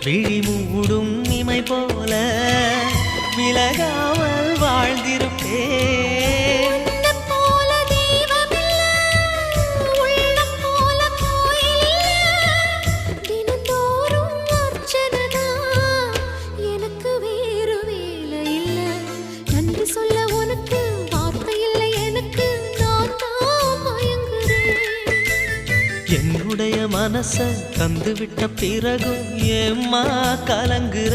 விழி மூடும் இமை போல விலகாமல் வாழ்ந்திருப்பேன். என்னுடைய மனச தந்துவிட்ட பிறகும் ஏம்மா கலங்குற?